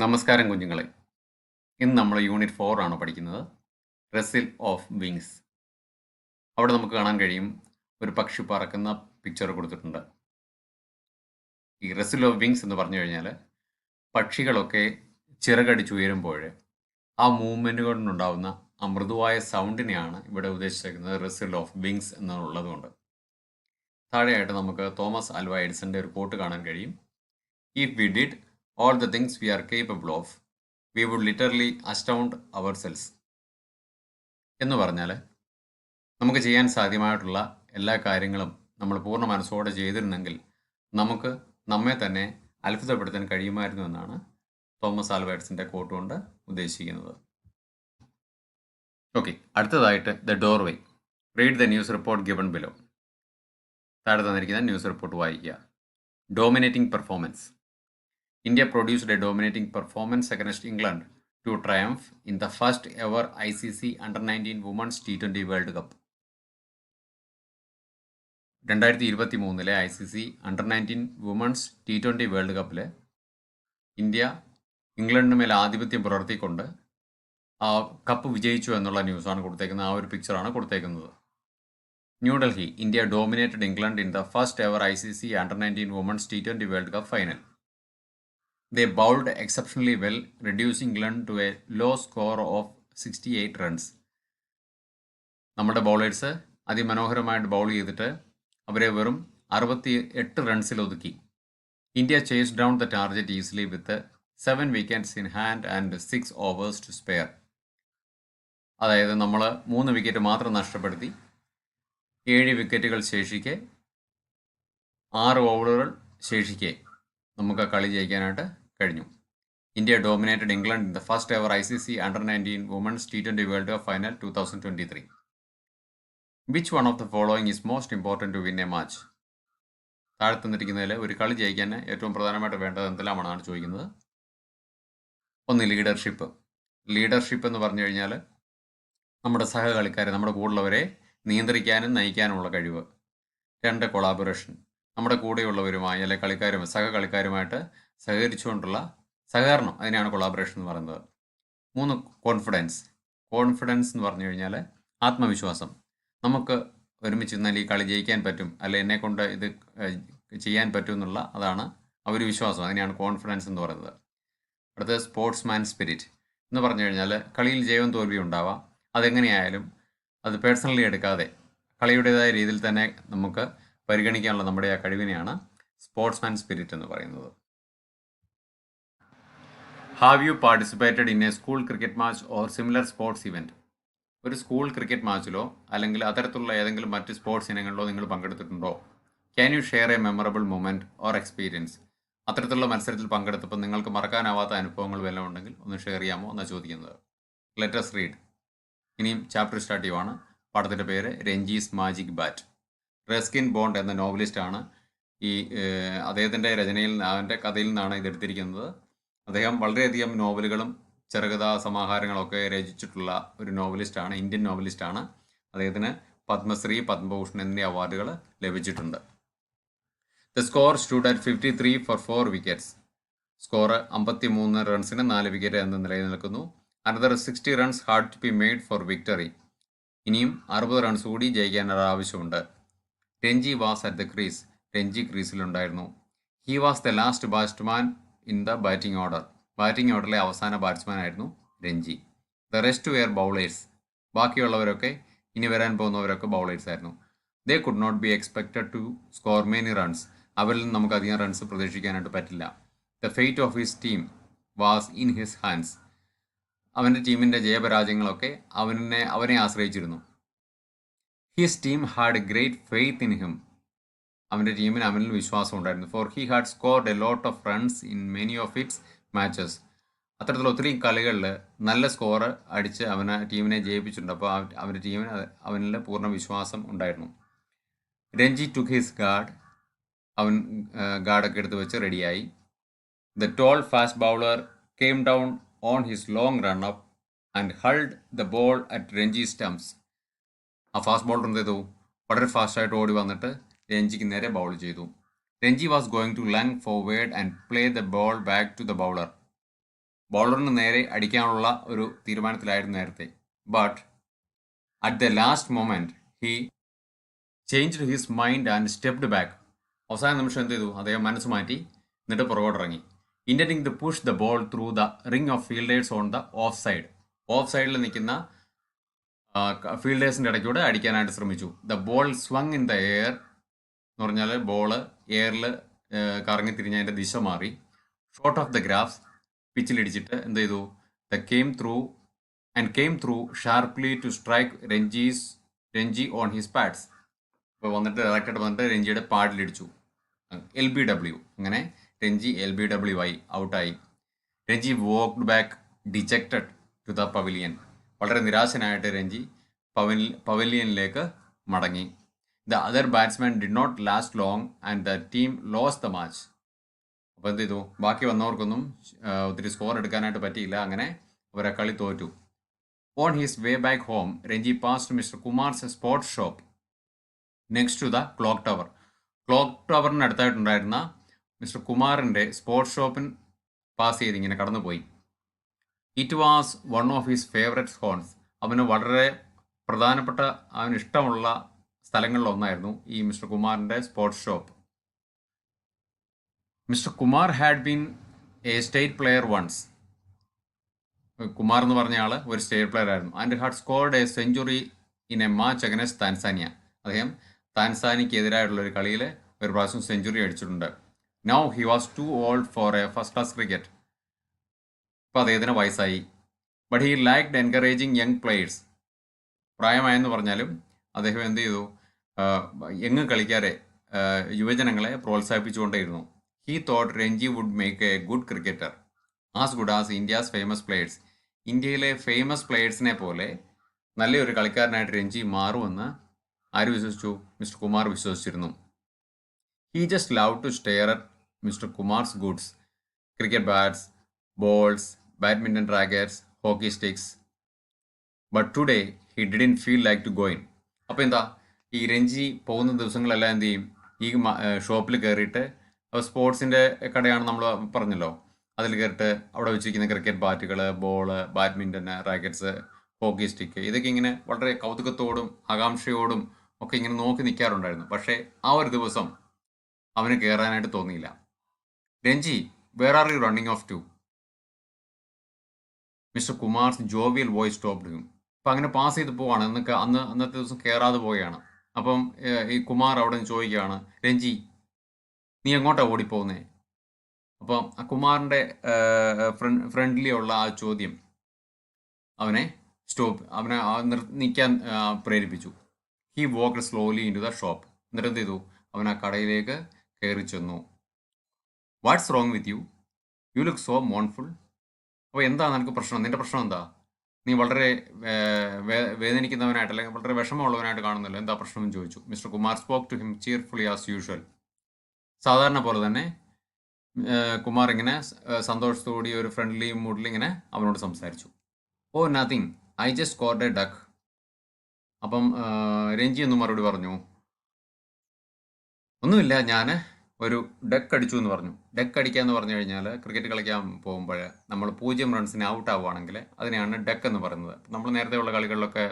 നമസ്കാരം കുഞ്ഞുങ്ങളെ. ഇന്ന് നമ്മൾ യൂണിറ്റ് 4 ആണ് പഠിക്കുന്നത്. റസിൽ ഓഫ് വിങ്സ്. അവിടെ നമുക്ക് കാണാൻ കഴിയും ഒരു പക്ഷി പറക്കുന്ന പിക്ചർ കൊടുത്തിട്ടുണ്ട്. ഈ റസിൽ ഓഫ് വിങ്സ് എന്ന് പറഞ്ഞു കഴിഞ്ഞാൽ പക്ഷികളൊക്കെ ചിറകടിച്ചുയരുമ്പോൾ ആ മൂവ്മെൻറ്റ് കൊണ്ടുണ്ടാകുന്ന ആ മൃദുവായ സൗണ്ടിനെയാണ് ഇവിടെ ഉദ്ദേശിച്ചിരിക്കുന്നത് റസിൽ ഓഫ് വിങ്സ് എന്നുള്ളതുകൊണ്ട്. താഴെയായിട്ട് നമുക്ക് തോമസ് ആൽവ എഡിസന്റെ ഒരു കോട്ട് കാണാൻ കഴിയും. If we did all the things we are capable of, we would literally astound ourselves. എന്ന് പറഞ്ഞാൽ നമുക്ക് ചെയ്യാൻ സാധ്യമായിട്ടുള്ള എല്ലാ കാര്യങ്ങളും നമ്മൾ പൂർണ്ണ മനസ്സോടെ ചെയ്തിരുന്നെങ്കിൽ നമുക്ക് നമ്മെ തന്നെ അത്ഭുതപ്പെടുത്താൻ കഴിയുമായിരുന്നു എന്നാണ് തോമസ് ആൽവ എഡിസന്റെ കോട്ട് കൊണ്ട് ഉദ്ദേശിക്കുന്നത്. ഓക്കെ, അടുത്തതായിട്ട് the doorway. Read the news report given below. താഴെ തന്നിരിക്കുന്ന ന്യൂസ് റിപ്പോർട്ട് വായിക്കുക. Dominating performance. India produced a dominating performance against England to triumph in the first ever ICC Under-19 Women's T20 World Cup. 2023 ICC Under-19 Women's T20 world കപ്പിൽ India ഇംഗ്ലണ്ടിന് മേൽ ആധിപത്യം പുലർത്തിക്കൊണ്ട് ആ cup വിജയിച്ചു എന്നുള്ള ന്യൂസാണ് കൊടുത്തേക്കുന്നത്. ആ ഒരു പിക്ചറാണ് കൊടുത്തേക്കുന്നത്. New Delhi. India dominated England in the first ever ICC Under-19 Women's T20 world cup final. They bowled exceptionally well, reducing England to a low score of 68 runs. നമ്മുടെ ബൗളേഴ്സ് അതിമനോഹരമായിട്ട് ബൗൾ ചെയ്തിട്ട് അവരെ വെറും 68 റൺസിൽ ഒതുക്കി. India chase down the target easily with 7 wickets in hand and 6 overs to spare. അതായത് നമ്മൾ 3 wicket മാത്രം നഷ്ടപ്പെടുത്തി 7 വിക്കറ്റുകൾ ശേഷിക്കെ 6 ഓവറുകൾ ശേഷിക്കെ നമുക്ക് കളി ജയിക്കാനായിട്ട് കഴിഞ്ഞു. India dominated England in the first ever ICC Under-19 Women's T20 world cup final 2023. Which one of the following is most important to win a match? താഴെ തന്നിരിക്കുന്നതിൽ ഒരു കളി ജയിക്കാൻ ഏറ്റവും പ്രധാനമായിട്ട് വേണ്ടത് എന്തെല്ലാമാണെന്നാണ് ചോദിക്കുന്നത്. ഒന്ന്, ലീഡർഷിപ്പ്. ലീഡർഷിപ്പ് എന്ന് പറഞ്ഞു കഴിഞ്ഞാൽ നമ്മുടെ സഹകളിക്കാരെ, നമ്മുടെ കൂടെയുള്ളവരെ നിയന്ത്രിക്കാനും നയിക്കാനുമുള്ള കഴിവ്. 2, കൊളാബറേഷൻ. നമ്മുടെ കൂടെയുള്ളവരുമായി അല്ലെങ്കിൽ കളിക്കാരും സഹകളിക്കാരുമായിട്ട് സഹകരിച്ചുകൊണ്ടുള്ള സഹകരണം, അതിനെയാണ് കൊളാബറേഷൻ എന്ന് പറയുന്നത്. 3, കോൺഫിഡൻസ്. കോൺഫിഡൻസ് എന്ന് പറഞ്ഞു കഴിഞ്ഞാൽ ആത്മവിശ്വാസം. നമുക്ക് ഒരുമിച്ച് നിന്നാൽ ഈ കളി ജയിക്കാൻ പറ്റും, അല്ലെ എന്നെ കൊണ്ട് ഇത് ചെയ്യാൻ പറ്റും എന്നുള്ള അതാണ് ആ ഒരു വിശ്വാസം. അതിനെയാണ് കോൺഫിഡൻസ് എന്ന് പറയുന്നത്. അടുത്തത് സ്പോർട്സ്മാൻ സ്പിരിറ്റ് എന്ന് പറഞ്ഞു കഴിഞ്ഞാൽ കളിയിൽ ജയവും തോൽവിയും ഉണ്ടാവാം. അതെങ്ങനെയായാലും അത് പേഴ്സണലി എടുക്കാതെ കളിയുടേതായ രീതിയിൽ തന്നെ നമുക്ക് പരിഗണിക്കാനുള്ള നമ്മുടെ ആ കഴിവിനെയാണ് സ്പോർട്സ്മാൻ സ്പിരിറ്റ് എന്ന് പറയുന്നത്. Have you participated in a school cricket match or similar sports event? ഒരു സ്കൂൾ ക്രിക്കറ്റ് മാച്ചിലോ അല്ലെങ്കിൽ അത്തരത്തിലുള്ള ഏതെങ്കിലും മറ്റ് സ്പോർട്സ് ഇനങ്ങളിലോ നിങ്ങൾ പങ്കെടുത്തിട്ടുണ്ടോ? Can you share a memorable moment or experience? അത്തരത്തിലുള്ള മത്സരത്തിൽ പങ്കെടുത്തപ്പോൾ നിങ്ങൾക്ക് മറക്കാനാവാത്ത അനുഭവങ്ങൾ വല്ലതും ഉണ്ടെങ്കിൽ ഒന്ന് ഷെയർ ചെയ്യാമോ എന്നാണ് ചോദിക്കുന്നത്. Let's read. ഇനിയും ചാപ്റ്റർ സ്റ്റാർട്ട് ചെയ്യുവാണ്. പാഠത്തിൻ്റെ പേര് രഞ്ജീസ് മാജിക് ബാറ്റ്. റസ്കിൻ ബോണ്ട് എന്ന നോവലിസ്റ്റാണ് ഈ അദ്ദേഹത്തിൻ്റെ രചനയിൽ, അവൻ്റെ കഥയിൽ നിന്നാണ് ഇതെടുത്തിരിക്കുന്നത്. അദ്ദേഹം വളരെയധികം നോവലുകളും ചെറുകഥാ സമാഹാരങ്ങളൊക്കെ രചിച്ചിട്ടുള്ള ഒരു നോവലിസ്റ്റാണ്, ഇന്ത്യൻ നോവലിസ്റ്റാണ്. അദ്ദേഹത്തിന് പത്മശ്രീ, പത്മഭൂഷൺ എന്നീ അവാർഡുകൾ ലഭിച്ചിട്ടുണ്ട്. The score stood at 53 for 4 wickets. Score 53 റൺസിന് 4 വിക്കറ്റ് എന്ന നിലയിൽ നിൽക്കുന്നു. Another 60 runs had to be made for victory. ഇനിയും 60 റൺസ് കൂടി ജയിക്കാൻ ആവശ്യമുണ്ട്. Ranji was at the crease. Ranji ക്രീസിലുണ്ടായിരുന്നു. He was the last batsman in the batting order. Batting ഓർഡറിലെ അവസാന ബാറ്റ്സ്മാൻ ആയിരുന്നു Ranji. The rest were bowlers. ബാക്കിയുള്ളവരൊക്കെ, ഇനി വരാൻ പോകുന്നവരൊക്കെ ബൗളേഴ്സ് ആയിരുന്നു. They could not be expected to score many runs. അവരിൽ നിന്ന് നമുക്ക് അധികം റൺസ് പ്രതീക്ഷിക്കാനായിട്ട് പറ്റില്ല. The fate of his team was in his hands. അവൻ്റെ ടീമിൻ്റെ ജയപരാജയങ്ങളൊക്കെ അവനെ ആശ്രയിച്ചിരുന്നു. His team had great faith in him. അവൻ്റെ ടീമിന് അവനിൽ വിശ്വാസം ഉണ്ടായിരുന്നു. For he had scored a lot of runs in many of its matches. അത്തരത്തിലുള്ള ഒത്തിരി കളികളിൽ നല്ല സ്കോർ അടിച്ച് ടീമിനെ ജയിപ്പിച്ചിട്ടുണ്ട്. അപ്പോൾ അവൻ്റെ ടീമിന് അവനിൽ പൂർണ്ണ വിശ്വാസം ഉണ്ടായിരുന്നു. Ranji took his guard. അവൻ ഗാർഡൊക്കെ എടുത്ത് വെച്ച് റെഡിയായി. The tall fast bowler came down on his long run up and hurled the ball at Ranji stumps. ആ ഫാസ്റ്റ് ബോളർ എന്ത് ചെയ്തു? വളരെ ഫാസ്റ്റായിട്ട് ഓടി വന്നിട്ട് രഞ്ജിക്ക് നേരെ ബൗൾ ചെയ്തു. Ranji was going to lunge forward and play the ball back to the bowler. ബോളറിന് നേരെ അടിക്കാനുള്ള ഒരു തീരുമാനത്തിലായിരുന്നു നേരത്തെ. But at the last moment he changed his mind and stepped back. അവസാന നിമിഷം എന്ത് ചെയ്തു? അദ്ദേഹം മനസ്സ് മാറ്റി, എന്നിട്ട് പുറകോട്ടിറങ്ങി. Intending to push the ball through the ring of fielders on the off side. Off സൈഡിൽ നിൽക്കുന്ന ഫീൽഡേഴ്സിൻ്റെ ഇടയ്ക്കൂടെ അടിക്കാനായിട്ട് ശ്രമിച്ചു. The ball swung in the air എന്ന് പറഞ്ഞാൽ ബോള് എയറിൽ കറങ്ങി തിരിഞ്ഞ് അതിൻ്റെ ദിശ മാറി. ഷോർട്ട് ഓഫ് ദ ഗ്രാഫ്സ്, പിച്ചിലിടിച്ചിട്ട് എന്ത് ചെയ്തു? The came through sharply to strike Ranji on his pads. അപ്പോൾ വന്നിട്ട് ഡയറക്റ്റായിട്ട് വന്നിട്ട് രഞ്ജിയുടെ പാഡിലിടിച്ചു. LBW. അങ്ങനെ രഞ്ജി LBW ആയി, ഔട്ടായി. Ranji walked back dejected to the pavilion. വളരെ നിരാശനായിട്ട് രഞ്ജി പവലിയനിലേക്ക് മടങ്ങി. The other batsman did not last long and the team lost the match. അപ്പോൾ എന്ത് ചെയ്തു? ബാക്കി വന്നവർക്കൊന്നും ഒത്തിരി സ്കോർ എടുക്കാനായിട്ട് പറ്റിയില്ല. അങ്ങനെ അവരെ കളി തോറ്റു. On his way back home Ranji passed Mr Kumar's sports shop next to the clock tower. Clock ടവറിന് അടുത്തായിട്ടുണ്ടായിരുന്ന മിസ്റ്റർ കുമാറിൻ്റെ സ്പോർട്സ് ഷോപ്പിൽ പാസ് ചെയ്ത് ഇങ്ങനെ കടന്നുപോയി. It was one of his favourite haunts. അവന് വളരെ പ്രധാനപ്പെട്ട, അവന് ഇഷ്ടമുള്ള സ്ഥലങ്ങളിലൊന്നായിരുന്നു ഈ മിസ്റ്റർ കുമാറിൻ്റെ sports shop. Mr Kumar had been a state player once. Kumar എന്ന് പറഞ്ഞ ആൾ ഒരു സ്റ്റേറ്റ് പ്ലെയർ ആയിരുന്നു. And had scored a century in a match against Tanzania. അദ്ദേഹം താൻസാനിക്ക് എതിരായിട്ടുള്ള ഒരു കളിയിൽ ഒരു പ്രാവശ്യം സെഞ്ചുറി അടിച്ചിട്ടുണ്ട്. Now he was too old for a first class cricket. ഇപ്പോൾ അദ്ദേഹത്തിന് വയസ്സായി. But he liked encouraging young players. പ്രായമായെന്ന് പറഞ്ഞാലും അദ്ദേഹം എന്ത് ചെയ്തു? യങ് കളിക്കാരെ, യുവജനങ്ങളെ പ്രോത്സാഹിപ്പിച്ചുകൊണ്ടേയിരുന്നു. He thought Ranji would make a good cricketer as good as India's famous players. ഇന്ത്യയിലെ ഫേമസ് പ്ലെയേഴ്സിനെ പോലെ നല്ലൊരു കളിക്കാരനായിട്ട് രഞ്ജി മാറുമെന്ന് ആര് വിശ്വസിച്ചു? മിസ്റ്റർ കുമാർ വിശ്വസിച്ചിരുന്നു. He just love to stare at mister Kumar's goods, cricket bats, balls, badminton rackets, hockey sticks. But today he didn't feel like to go in. അപ്പോൾ എന്താ, ഈ രഞ്ജി പോകുന്ന ദിവസങ്ങളെല്ലാം എന്ത് ചെയ്യും? ഈ ഷോപ്പിൽ കയറിയിട്ട്, സ്പോർട്സിൻ്റെ കടയാണ് നമ്മൾ പറഞ്ഞല്ലോ, അതിൽ കയറിയിട്ട് അവിടെ വെച്ചിരിക്കുന്ന ക്രിക്കറ്റ് ബാറ്റുകൾ, ball, badminton rackets, hockey stick, ഇതൊക്കെ ഇങ്ങനെ വളരെ കൗതുകത്തോടും ആകാംക്ഷയോടും ഒക്കെ ഇങ്ങനെ നോക്കി നിൽക്കാറുണ്ടായിരുന്നു. പക്ഷേ ആ ഒരു ദിവസം അവന് കയറാനായിട്ട് തോന്നിയില്ല. Ranji, where are you running off to? Mister Kumar's jovial voice stopped him. അപ്പം അങ്ങനെ പാസ് ചെയ്ത് പോവാണ്. അന്നത്തെ ദിവസം കയറാതെ പോവുകയാണ്. അപ്പം ഈ കുമാർ അവിടെ നിന്ന് ചോദിക്കുകയാണ്, രഞ്ജി നീ എങ്ങോട്ടാണ് ഓടിപ്പോകുന്നേ? അപ്പം ആ കുമാറിൻ്റെ ഫ്രണ്ട്ലി ഉള്ള ആ ചോദ്യം അവനെ നിൽക്കാൻ പ്രേരിപ്പിച്ചു. He walked slowly into the shop. എന്നിട്ട് എന്ത് ചെയ്തു? അവൻ ആ കടയിലേക്ക് കയറി ചെന്നു. What's wrong with you? You look so mournful. അപ്പോൾ എന്താ നിനക്ക് പ്രശ്നം? നിൻ്റെ പ്രശ്നം എന്താ? നീ വളരെ വേദനിക്കുന്നവനായിട്ട് അല്ലെങ്കിൽ വളരെ വിഷമമുള്ളവനായിട്ട് കാണുന്നല്ലോ, എന്താ പ്രശ്നം എന്ന് ചോദിച്ചു. Mr Kumar spoke to him cheerfully as usual. സാധാരണ പോലെ തന്നെ കുമാർ ഇങ്ങനെ സന്തോഷത്തോടെ ഒരു ഫ്രണ്ട്ലി മൂഡിൽ ഇങ്ങനെ അവനോട് സംസാരിച്ചു. Oh nothing, I just scored a duck. അപ്പം രഞ്ജി എന്ന് മറുപടി പറഞ്ഞു, ഒന്നുമില്ല, ഞാൻ ഒരു ഡക്ക് അടിച്ചു എന്ന് പറഞ്ഞു. ഡക്ക് അടിക്കുക എന്ന് പറഞ്ഞു കഴിഞ്ഞാൽ ക്രിക്കറ്റ് കളിക്കാൻ പോകുമ്പോൾ നമ്മൾ 0 റൺസിന് ഔട്ട് ആവുകയാണെങ്കിൽ അതിനെയാണ് ഡക്ക് എന്ന് പറയുന്നത്. നമ്മൾ നേരത്തെ ഉള്ള കളികളിലൊക്കെ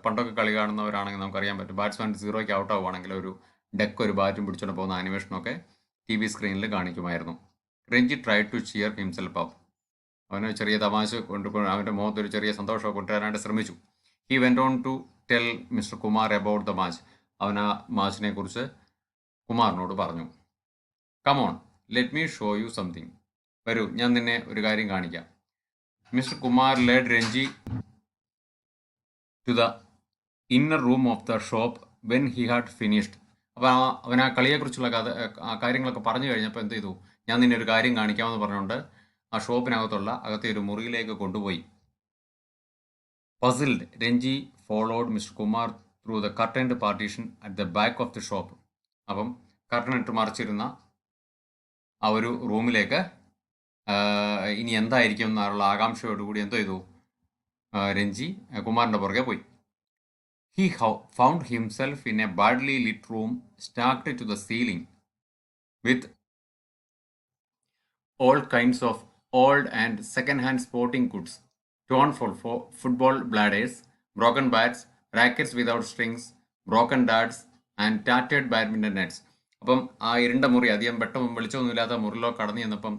പണ്ടൊക്കെ കളി കാണുന്നവരാണെങ്കിൽ നമുക്കറിയാൻ പറ്റും, ബാറ്റ്സ്മാൻ 0ക്ക് ഔട്ട് ആവുകയാണെങ്കിൽ ഒരു ഡക്ക്, ഒരു ബാറ്റും പിടിച്ചുകൊണ്ട് പോകുന്ന ആനിമേഷനൊക്കെ TV സ്ക്രീനിൽ കാണിക്കുമായിരുന്നു. Ranji try to cheer himself up. അവന് ചെറിയ തമാശ അവൻ്റെ മുഖത്തൊരു ചെറിയ സന്തോഷമൊക്കെ കൊണ്ടുവരാനായിട്ട് ശ്രമിച്ചു. He went on to tell Mr Kumar about the match. അവൻ ആ മാച്ചിനെ കുറിച്ച് കുമാറിനോട് പറഞ്ഞു. Come on, let me show you something. വരൂ, ഞാൻ നിന്നെ ഒരു കാര്യം കാണിക്കാം. Mr Kumar led Ranji to the inner room of the shop when he had finished. അപ്പോൾ അവൻ ആ കളിയെക്കുറിച്ചുള്ള കാര്യങ്ങളൊക്കെ പറഞ്ഞു കഴിഞ്ഞപ്പോൾ എന്ത് ചെയ്തു? ഞാൻ നിന്നെ ഒരു കാര്യം കാണിക്കാമെന്ന് പറഞ്ഞുകൊണ്ട് ആ ഷോപ്പിനകത്തുള്ള അകത്തെ ഒരു മുറിയിലേക്ക് കൊണ്ടുപോയി. Puzzled, Ranji followed Mr Kumar through the curtained partition at the back of the shop. അപ്പം കർട്ടൻ ഇട്ട് മറിച്ചിരുന്ന ആ ഒരു റൂമിലേക്ക് ഇനി എന്തായിരിക്കും എന്നുള്ള ആകാംക്ഷയോടുകൂടി എന്തോ ചെയ്തു? രഞ്ജി കുമാറിൻ്റെ പുറകെ പോയി. He found himself in a badly lit room stacked to the ceiling with all kinds of old and second-hand sporting goods, torn for football bladders, broken bats, rackets without strings, broken darts, and tattered badminton nets. അപ്പം ആ ഇരുണ്ട മുറി അധികം വെട്ടവും വെളിച്ചമൊന്നുമില്ലാത്ത മുറിലോ കടന്നു ചെന്നപ്പം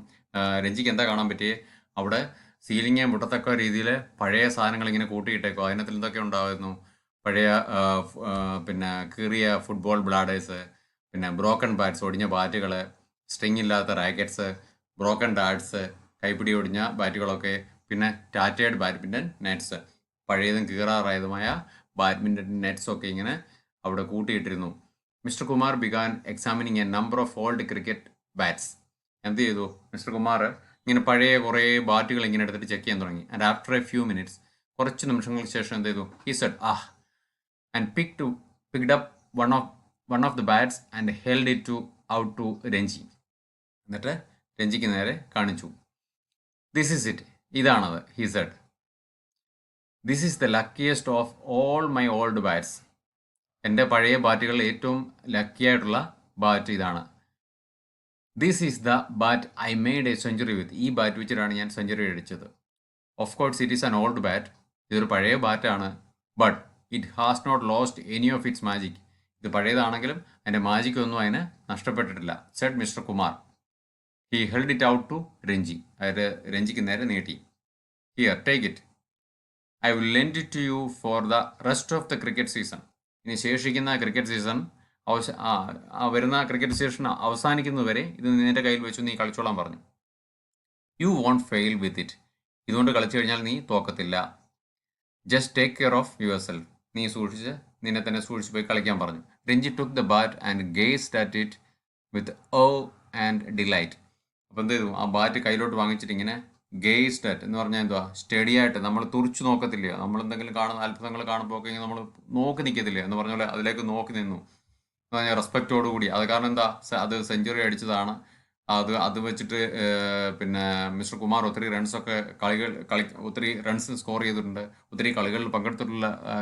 രഞ്ജിക്ക് എന്താ കാണാൻ പറ്റിയേ? അവിടെ സീലിംഗ് മുട്ടത്തക്ക രീതിയിൽ പഴയ സാധനങ്ങൾ ഇങ്ങനെ കൂട്ടിയിട്ടേക്കോ. അതിനകത്ത് എന്തൊക്കെ ഉണ്ടായിരുന്നു? പഴയ പിന്നെ കീറിയ ഫുട്ബോൾ ബ്ലാഡേഴ്സ്, പിന്നെ ബ്രോക്കൺ ബാറ്റ്സ്, ഒടിഞ്ഞ ബാറ്റുകൾ, സ്ട്രിങ് ഇല്ലാത്ത റാക്കറ്റ്സ്, ബ്രോക്കൺ ഡാർട്സ്, കൈപ്പിടി ഒടിഞ്ഞ ബാറ്റുകളൊക്കെ, പിന്നെ ടാറ്റേഡ് ബാഡ്മിൻ്റൺ നെറ്റ്സ്, പഴയതും കീറാറായതുമായ ബാഡ്മിൻ്റൺ നെറ്റ്സൊക്കെ ഇങ്ങനെ അവിടെ കൂട്ടിയിട്ടിരുന്നു. Mr Kumar began examining a number of old cricket bats. എന്ത് ചെയ്തു? മിസ്റ്റർ കുമാർ ഇങ്ങനെ പഴയ കുറേ ബാറ്റുകൾ ഇങ്ങനെ എടുത്തിട്ട് ചെക്ക് ചെയ്യാൻ തുടങ്ങി. And after a few minutes, കുറച്ച് നിമിഷങ്ങൾക്ക് ശേഷം എന്ത് ചെയ്തു? He said and picked up one of the bats and held it out to Ranji. എന്നിട്ട് രഞ്ജിക്ക് നേരെ കാണിച്ചു. ദിസ് ഈസ് ഇറ്റ്, ഇതാണത്. He said, this is the luckiest of all my old bats. എൻ്റെ പഴയ ബാറ്റുകളിൽ ഏറ്റവും ലക്കിയായിട്ടുള്ള ബാറ്റ് ഇതാണ്. This is the bat I made a century with. ഈ ബാറ്റ് വെച്ചിട്ടാണ് ഞാൻ സെഞ്ചുറി അടിച്ചത്. Of course it is an old bat. ഇതൊരു പഴയ ബാറ്റാണ്. But it has not lost any of its magic. ഇത് പഴയതാണെങ്കിലും അതിൻ്റെ മാജിക് ഒന്നും അതിന് നഷ്ടപ്പെട്ടിട്ടില്ല. Said Mr Kumar. He held it out to Ranji. അതായത് രഞ്ജിക്ക് നേരെ നീട്ടി. Here, take it. I will lend it to you for the rest of the cricket season. ഇനി ശേഷിക്കുന്ന ക്രിക്കറ്റ് സീസൺ വരുന്ന ക്രിക്കറ്റ് സീസൺ അവസാനിക്കുന്നതുവരെ ഇത് നിന്റെ കയ്യിൽ വെച്ചു നീ കളിച്ചോളാൻ പറഞ്ഞു. U won't fail with it. ഇതുകൊണ്ട് കളിച്ചു കഴിഞ്ഞാൽ നീ തോക്കത്തില്ല. Just take care of yourself. നീ നിന്നെ തന്നെ സൂക്ഷിച്ച് പോയി കളിക്കാൻ പറഞ്ഞു. Ranji took the bat and gazed at it with and delight. അപ്പോൾ എന്ത് ചെയ്തു? ആ ബാറ്റ് കയ്യിലോട്ട് വാങ്ങിച്ചിട്ട് ഇങ്ങനെ ഗേസ്ഡ് അറ്റ് എന്ന് പറഞ്ഞാൽ എന്തുവാ? സ്റ്റഡി ആയിട്ട്. നമ്മൾ തുറിച്ചു നോക്കത്തില്ലയോ? നമ്മൾ എന്തെങ്കിലും കാണുന്ന അത്ഭുതങ്ങൾ കാണുമ്പോൾ ഒക്കെ നമ്മൾ നോക്കി നിൽക്കത്തില്ലയോ എന്ന് പറഞ്ഞ പോലെ അതിലേക്ക് നോക്കി നിന്നു. എന്ന് പറഞ്ഞാൽ റെസ്പെക്റ്റോടുകൂടി. അത് കാരണം എന്താ? അത് സെഞ്ചുറി അടിച്ചതാണ്. അത് വെച്ചിട്ട് പിന്നെ മിസ്റ്റർ കുമാർ ഒത്തിരി റൺസൊക്കെ ഒത്തിരി റൺസ് സ്കോർ ചെയ്തിട്ടുണ്ട്. ഒത്തിരി കളികളിൽ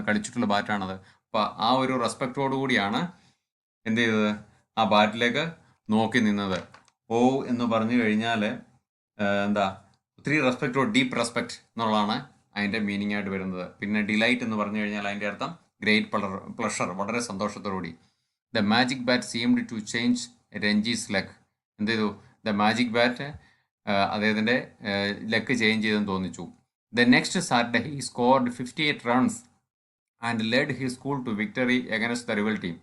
കളിച്ചിട്ടുള്ള ബാറ്റാണത്. അപ്പോൾ ആ ഒരു റെസ്പെക്റ്റോടു കൂടിയാണ് എന്ത് ചെയ്തത്? ആ ബാറ്റിലേക്ക് നോക്കി നിന്നത്. എന്ന് പറഞ്ഞു കഴിഞ്ഞാൽ എന്താ? ഒത്തിരി റെസ്പെക്റ്റോട്, ഡീപ്പ് റെസ്പെക്റ്റ് എന്നുള്ളതാണ് അതിൻ്റെ മീനിങ് ആയിട്ട് വരുന്നത്. പിന്നെ ഡിലൈറ്റ് എന്ന് പറഞ്ഞു കഴിഞ്ഞാൽ അതിൻ്റെ അർത്ഥം ഗ്രേറ്റ് പ്ലഷർ, വളരെ സന്തോഷത്തോടുകൂടി. The magic bat seemed to change Ranji's luck. എന്ത് ചെയ്തു? ദ മാജിക് ബാറ്റ് അദ്ദേഹത്തിൻ്റെ ലക്ക് ചേഞ്ച് ചെയ്തെന്ന് തോന്നിച്ചു. The next Saturday he scored 58 runs and led he school to victory against the rival team.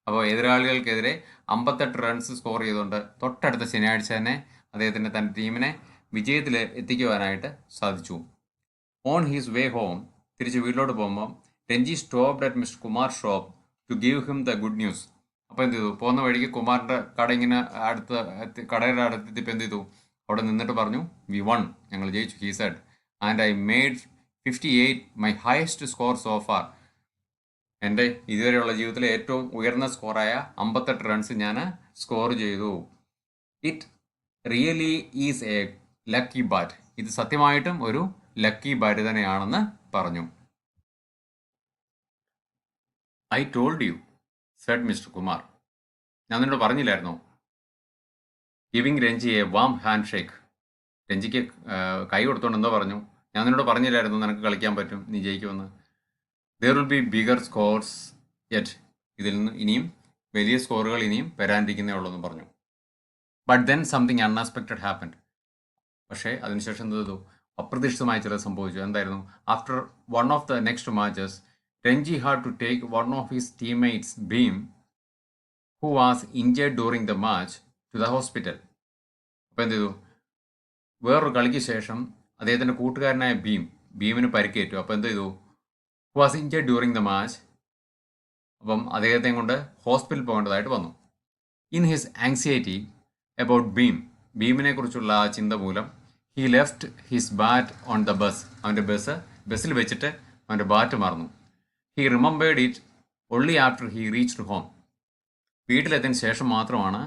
അപ്പോൾ എതിരാളികൾക്കെതിരെ 58 റൺസ് സ്കോർ ചെയ്തുകൊണ്ട് തൊട്ടടുത്ത ശനിയാഴ്ച തന്നെ അദ്ദേഹത്തിൻ്റെ തൻ്റെ ടീമിനെ വിജയത്തിൽ എത്തിക്കുവാനായിട്ട് സാധിച്ചു. ഓൺ ഹിസ് വേ ഹോം, തിരിച്ച് വീട്ടിലോട്ട് പോകുമ്പോൾ Ranji stopped at mister Kumar shop to give him the good news. അപ്പോൾ എന്ത് ചെയ്തു? പോകുന്ന വഴിക്ക് കുമാറിൻ്റെ കട ഇങ്ങനെ കടയുടെ അടുത്തെത്തിയപ്പോൾ എന്ത് ചെയ്തു? അവിടെ നിന്നിട്ട് പറഞ്ഞു, വി വൺ, ഞങ്ങൾ ജയിച്ചു. He said, and I made 58 my highest score so far. എൻ്റെ ഇതുവരെയുള്ള ജീവിതത്തിലെ ഏറ്റവും ഉയർന്ന സ്കോറായ 58 റൺസ് ഞാൻ സ്കോർ ചെയ്തു. It really is a lucky bat. ഇത് സത്യമായിട്ടും ഒരു ലക്കി ബാറ്റ് തന്നെയാണെന്ന് പറഞ്ഞു. I told you, said Mr Kumar. ഞാൻ നിന്നോട് പറഞ്ഞില്ലായിരുന്നോ? Giving Ranji a warm handshake. രഞ്ജിക്ക് കൈ കൊടുത്തോണ്ട് എന്തോ പറഞ്ഞു? ഞാൻ നിന്നോട് പറഞ്ഞില്ലായിരുന്നു നിനക്ക് കളിക്കാൻ പറ്റും, നീ ജയിക്കുമെന്ന്. There will be bigger scores yet. ഇതിൽ നിന്ന് ഇനിയും വലിയ സ്കോറുകൾ ഇനിയും വരാനിരിക്കുന്നേ ഉള്ളൂ എന്ന് പറഞ്ഞു. But then something unexpected happened. പക്ഷേ അതിനുശേഷം എന്ത് ചെയ്തു? അപ്രതീക്ഷിതമായി ചിലത് സംഭവിച്ചു. എന്തായിരുന്നു? After one of the next matches Ranji had to take one of his teammates Bheem who was injured during the match to the hospital. അപ്പോൾ എന്ത് ചെയ്തു? വേറൊരു കളിക്ക് ശേഷം അദ്ദേഹത്തിൻ്റെ കൂട്ടുകാരനായ ഭീമിന് പരിക്കേറ്റു. അപ്പോൾ എന്ത് ചെയ്തു? Who was injured during the match. അപ്പം അദ്ദേഹത്തെ കൊണ്ട് ഹോസ്പിറ്റലിൽ പോകേണ്ടതായിട്ട് വന്നു. ഇൻ ഹിസ് ആങ്സൈറ്റി അബൌട്ട് ഭീമിനെ കുറിച്ചുള്ള ആ ചിന്ത മൂലം he left his bat on the bus. അവൻ്റെ ബസ്സിൽ വെച്ചിട്ട് അവൻ്റെ ബാറ്റ് മറന്നു. He remembered it only after he reached home. വീട്ടിലെത്തിയതിന് ശേഷം മാത്രമാണ്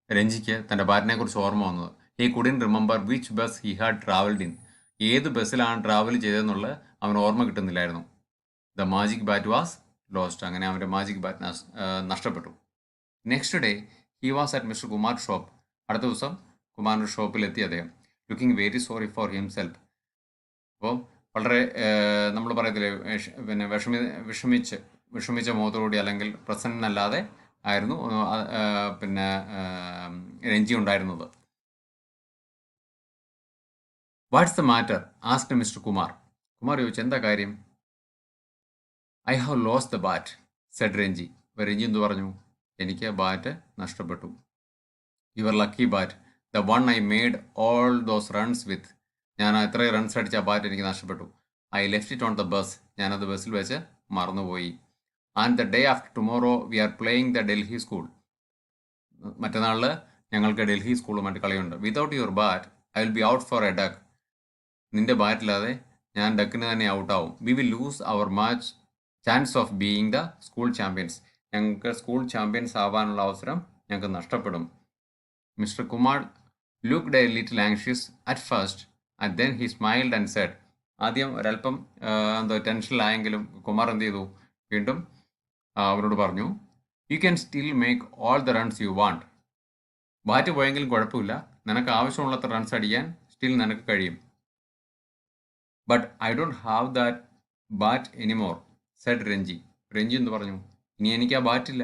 രഞ്ജിക്ക് തൻ്റെ ബാറ്റിനെ കുറിച്ച് ഓർമ്മ വന്നത്. He couldn't remember which bus he had travelled in. ഏത് ബസ്സിലാണ് ട്രാവൽ ചെയ്തതെന്നുള്ളത് അവന് ഓർമ്മ കിട്ടുന്നില്ലായിരുന്നു. The magic bat was lost. അങ്ങനെ അവൻ്റെ മാജിക് ബാറ്റ് നഷ്ടപ്പെട്ടു. Next day he was at mister Kumar shop. അടുത്ത ദിവസം കുമാറിൻ്റെ ഷോപ്പിലെത്തി അദ്ദേഹം. Looking very sorry for himself. അപ്പോൾ വളരെ നമ്മൾ പറയത്തില്ലേ പിന്നെ വിഷമിച്ച മുഖത്തോടുകൂടി അല്ലെങ്കിൽ പ്രസന്നല്ലാതെ ആയിരുന്നു പിന്നെ രഞ്ജി ഉണ്ടായിരുന്നത്. What's the matter asked Mr Kumar. Kumar ചോദിച്ചു, എന്താ കാര്യം? I have lost the bat said Ranji. അപ്പോൾ രഞ്ജി എന്ത് പറഞ്ഞു? എനിക്ക് ബാറ്റ് നഷ്ടപ്പെട്ടു. Your lucky bat, the one I made all those runs with. ഞാൻ എത്ര റൺസ് അടിച്ച ആ ബാറ്റ് എനിക്ക് നഷ്ടപ്പെട്ടു. I left it on the bus. ഞാനത് ബസ്സിൽ വെച്ച് മറന്നുപോയി. And the day after tomorrow we are playing the Delhi school. മറ്റന്നാളിൽ ഞങ്ങൾക്ക് ഡൽഹി സ്കൂളുമായിട്ട് കളിയുണ്ട്. Without your bat I will be out for a duck. നിന്റെ ബാറ്റില്ലാതെ ഞാൻ ഡക്കിന് തന്നെ ഔട്ടാവും. We will lose our match chance of being the school champions. ഞങ്ങൾക്ക് സ്കൂൾ ചാമ്പ്യൻസ് ആവാനുള്ള അവസരം ഞങ്ങൾക്ക് നഷ്ടപ്പെടും. Mr Kumar looked a little anxious at first and then he smiled and said. ആദ്യം ഒരല്പം ടെൻഷനിലായെങ്കിലും കുമാർ എന്ത് ചെയ്തു? വീണ്ടും അവരോട് പറഞ്ഞു, you can still make all the runs you want. Bat പോയെങ്കിലും കുഴപ്പമില്ല, നിനക്ക് ആവശ്യമുള്ളത്ര റൺസ് അടിക്കാൻ സ്റ്റിൽ നിനക്ക് കഴിയും. But I don't have that bat anymore said Ranji. Ranji എന്ന് പറഞ്ഞു, ഇനി എനിക്ക് ആ ബാറ്റില്ല.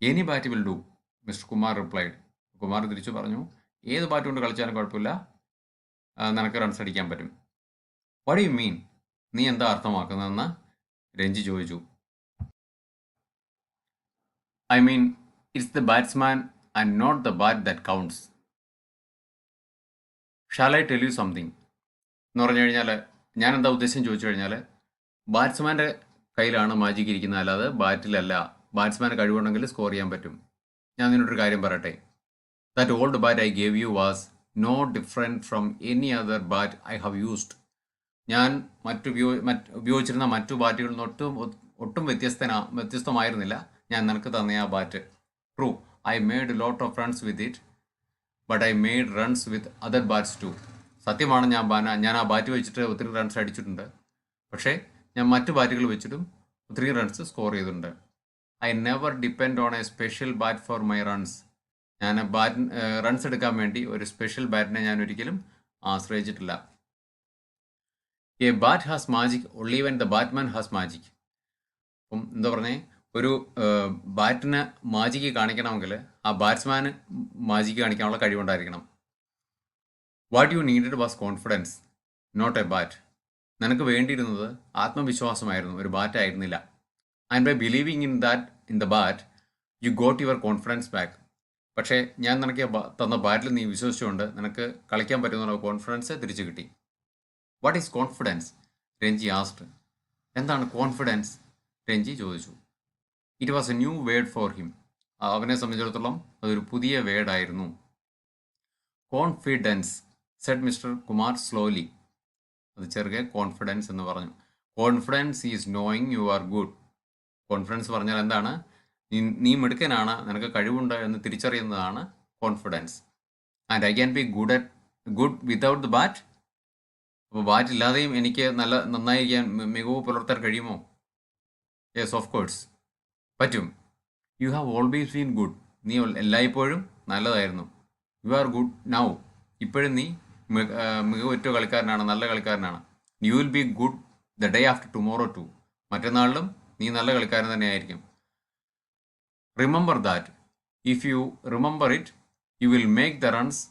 Any bat will do, Mr Kumar replied. Kumar തിരിച്ചു പറഞ്ഞു, ഏത് ബാറ്റ് കൊണ്ട് കളിച്ചാലും കുഴപ്പമില്ല, നിനക്ക് റൺസ് അടിക്കാൻ പറ്റും. What you mean? നീ എന്താ അർത്ഥമാക്കുന്നതെന്ന് രഞ്ജി ചോദിച്ചു. I mean it's the batsman and not the bat that counts. Shall I tell you something എന്ന് പറഞ്ഞു കഴിഞ്ഞാൽ, ഞാൻ എന്താ ഉദ്ദേശം ചോദിച്ചു കഴിഞ്ഞാൽ, ബാറ്റ്സ്മാൻ്റെ കയ്യിലാണ് മാജിക് ഇരിക്കുന്നത്, അല്ലാതെ ബാറ്റിലല്ല. ബാറ്റ്സ്മാന് കഴിവുണ്ടെങ്കിൽ സ്കോർ ചെയ്യാൻ പറ്റും. ഞാൻ നിന്നോടൊരു കാര്യം പറയട്ടെ. That old bat I gave you was no different from any other bat I have used. ഞാൻ ഉപയോഗിച്ചിരുന്ന മറ്റു ബാറ്റുകളിൽ നിന്ന് ഒട്ടും വ്യത്യസ്തമായിരുന്നില്ല ഞാൻ നിനക്ക് തന്ന ആ bat. True, I made lot of runs with it, but I made runs with other bats too. സത്യമാണ്, ഞാൻ ആ ബാറ്റ് വെച്ചിട്ട് ഒത്തിരി റൺസ് അടിച്ചിട്ടുണ്ട്. പക്ഷേ ഞാൻ മറ്റു ബാറ്റുകൾ വെച്ചിട്ടും ഒത്തിരി റൺസ് സ്കോർ ചെയ്തിട്ടുണ്ട്. I never depend on a special bat for my runs. ഞാൻ റൺസ് എടുക്കാൻ വേണ്ടി ഒരു സ്പെഷ്യൽ ബാറ്റിനെ ഞാൻ ഒരിക്കലും ആശ്രയിച്ചിട്ടില്ല. A bat has magic only when the batsman has magic. അപ്പം എന്താ പറഞ്ഞേ, ഒരു ബാറ്റിന് മാജിക്ക് കാണിക്കണമെങ്കിൽ ആ ബാറ്റ്സ്മാന് മാജിക്ക് കാണിക്കാനുള്ള കഴിവുണ്ടായിരിക്കണം. What you needed was confidence, not a bat. നിനക്ക് വേണ്ടിയിരുന്നത് ആത്മവിശ്വാസമായിരുന്നു, ഒരു ബാറ്റ് ആയിരുന്നില്ല. And by believing in the bat you got your confidence back. പക്ഷേ ഞാൻ നിനക്ക് തന്ന ബാറ്റിൽ നീ വിശ്വസിച്ചുകൊണ്ട് നിനക്ക് കളിക്കാൻ പറ്റുന്ന കോൺഫിഡൻസ് തിരിച്ചു കിട്ടി. What is confidence, Ranji asked. എന്താണ് കോൺഫിഡൻസ്, രഞ്ജി ചോദിച്ചു. It was a new word for him. അവനെ സംബന്ധിച്ചിടത്തോളം അതൊരു പുതിയ വേർഡായിരുന്നു. Confidence said Mr Kumar slowly. അത് ചെറുകെ കോൺഫിഡൻസ് എന്ന് പറഞ്ഞു. Confidence is knowing you are good. Confidence പറഞ്ഞാൽ എന്താണ്? നീ മിടുക്കനാണ്, നിനക്ക് കഴിവുണ്ട് എന്ന് തിരിച്ചറിയുന്നതാണ് confidence. And I can be good without the bat. അപ്പോൾ ബാറ്റ് ഇല്ലാതെയും എനിക്ക് നന്നായിരിക്കാൻ മികവ് പുലർത്താൻ കഴിയുമോ? യെസ്, ഓഫ് കോഴ്സ് പറ്റും. You have always been good. നീ എല്ലായ്പ്പോഴും നല്ലതായിരുന്നു. You are good now. ഇപ്പോഴും നീ മികവുറ്റ കളിക്കാരനാണ്, നല്ല കളിക്കാരനാണ്. You will be good the day after tomorrow too. മറ്റന്നാളിലും നീ നല്ല കളിക്കാരൻ തന്നെയായിരിക്കും. Remember that. If you remember it you will make the runs.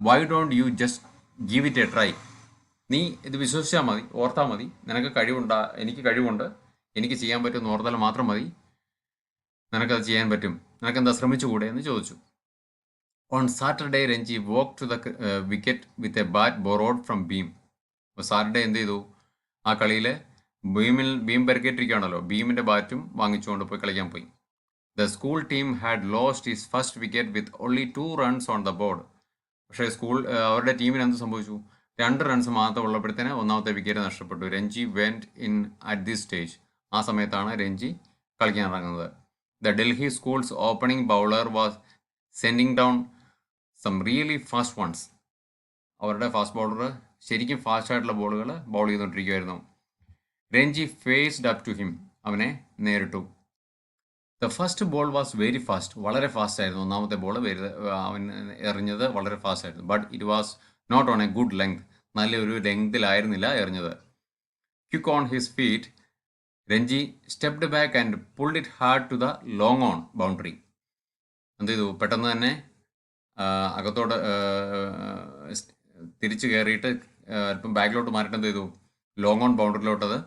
Why don't you just give it a try. നീ ഇത് വിശ്വസിച്ചാൽ മതി, ഓർത്താൽ മതി. നിനക്ക് എനിക്ക് കഴിവുണ്ട്, എനിക്ക് ചെയ്യാൻ പറ്റുമെന്ന് ഓർത്താൽ മാത്രം മതി. നിനക്കത് ചെയ്യാൻ പറ്റും. നിനക്കെന്താ ശ്രമിച്ചുകൂടെ എന്ന് ചോദിച്ചു. On Saturday Ranji walk to the wicket with a bat borrowed from Bheem. അപ്പോൾ സാറ്റർഡേ എന്ത് ചെയ്തു? ആ കളിയിൽ ബീം പരിക്കേറ്റിരിക്കുകയാണല്ലോ, ബീമിൻ്റെ ബാറ്റും വാങ്ങിച്ചുകൊണ്ട് പോയി കളിക്കാൻ പോയി. The school team had lost his first wicket with only 2 runs on the board. പക്ഷേ അവരുടെ ടീമിന് എന്ത് സംഭവിച്ചു? 2 റൺസ് മാത്രം ഉള്ളപ്പോഴത്തേന് ഒന്നാമത്തെ വിക്കറ്റ് നഷ്ടപ്പെട്ടു. Ranji went in at this stage. ആ സമയത്താണ് രഞ്ജി കളിക്കാൻ ഇറങ്ങുന്നത്. The Delhi schools opening bowler was sending down some really fast ones. അവരുടെ ഫാസ്റ്റ് ബൗളർ ശരിക്കും ഫാസ്റ്റായിട്ടുള്ള ബോളുകൾ ബൗൾ ചെയ്തുകൊണ്ടിരിക്കുമായിരുന്നു. Ranji faced up to him. അവനെ നേരിട്ടു. The first ball was very fast, വളരെ ഫാസ്റ്റ് ആയിരുന്നു. ഒന്നാമത്തെ ബോൾ അവൻ എറിഞ്ഞത് വളരെ ഫാസ്റ്റ് ആയിരുന്നു. But it was not on a good length, നല്ലൊരു ലെങ്തിലായിരുന്നില്ല എറിഞ്ഞത്. Quick on his feet, Ranji stepped back and pulled it hard to the long on boundary. എന്ത് ചെയ്തു, പെട്ടെന്ന് തന്നെ അകത്തോട്ട് തിരിച്ചു കയറിയിട്ട് അല്പം ബാക്കിലോട്ട് മാറിയിട്ട് എന്ത് ചെയ്തു, ലോങ് ഓൺ ബൗണ്ടറിയിലോട്ട് അത്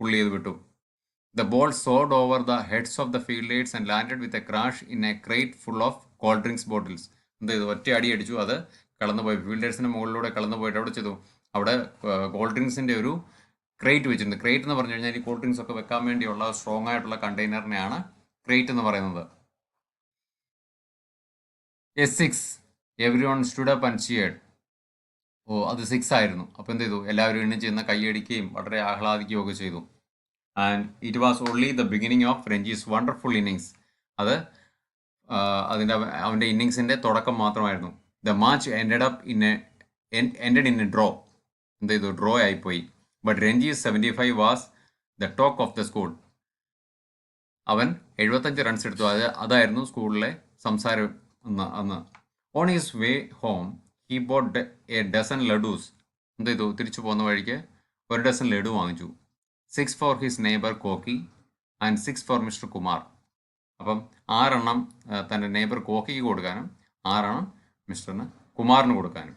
പുള്ളി ചെയ്ത് വിട്ടു. The ball soared over the heads of the fielders and landed with a crash in a crate full of cold drinks bottles. എന്ത് ചെയ്തു, ഒറ്റ അടി അടിച്ചു, അത് കടന്നുപോയി ഫീൽഡേഴ്സിൻ്റെ മുകളിലൂടെ കടന്നു പോയിട്ട് അവിടെ ചെയ്തു, അവിടെ കോൾഡ് ഡ്രിങ്ക്സിൻ്റെ ഒരു ക്രേറ്റ് വെച്ചിട്ടുണ്ട്. ക്രേറ്റ് എന്ന് പറഞ്ഞു കഴിഞ്ഞാൽ ഈ കോൾഡ് ഡ്രിങ്ക്സ് ഒക്കെ വെക്കാൻ വേണ്ടിയുള്ള സ്ട്രോങ് ആയിട്ടുള്ള കണ്ടെയ്നറിനെയാണ് ക്രേറ്റ് എന്ന് പറയുന്നത്. A six, every one stood up and cheered. അത് 6 ആയിരുന്നു. അപ്പോൾ എന്ത് ചെയ്തു, എല്ലാവരും എണ്ണി ചെയ്യുന്ന കൈയടിക്കുകയും വളരെ ആഹ്ലാദിക്കുകയും ഒക്കെ ചെയ്തു. And it was only the beginning of Ranji's wonderful innings. അത് അവൻ്റെ ഇന്നിങ്സിൻ്റെ തുടക്കം മാത്രമായിരുന്നു. The match ended in a draw. എന്ത് ചെയ്തു, ഡ്രോ ആയിപ്പോയി. But Ranji's 75 was the talk of the school. അവൻ 75 റൺസ് എടുത്തു. അതായിരുന്നു സ്കൂളിലെ സംസാരം അന്ന്. On his way home he bought a dozen ladoos. എന്ത് ചെയ്തു, തിരിച്ചു പോകുന്ന വഴിക്ക് 1 ഡസൻ ലഡു വാങ്ങിച്ചു. 6 for his neighbour Koki and 6 for mister Kumar. അപ്പം 6 തൻ്റെ നെയ്ബർ കോക്കിക്ക് കൊടുക്കാനും 6 മിസ്റ്ററിന് കുമാറിന് കൊടുക്കാനും.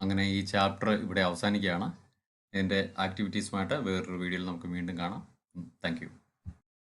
അങ്ങനെ ഈ ചാപ്റ്റർ ഇവിടെ അവസാനിക്കുകയാണ്. ഇതിൻ്റെ ആക്ടിവിറ്റീസുമായിട്ട് വേറൊരു വീഡിയോയിൽ നമുക്ക് വീണ്ടും കാണാം. Thank you.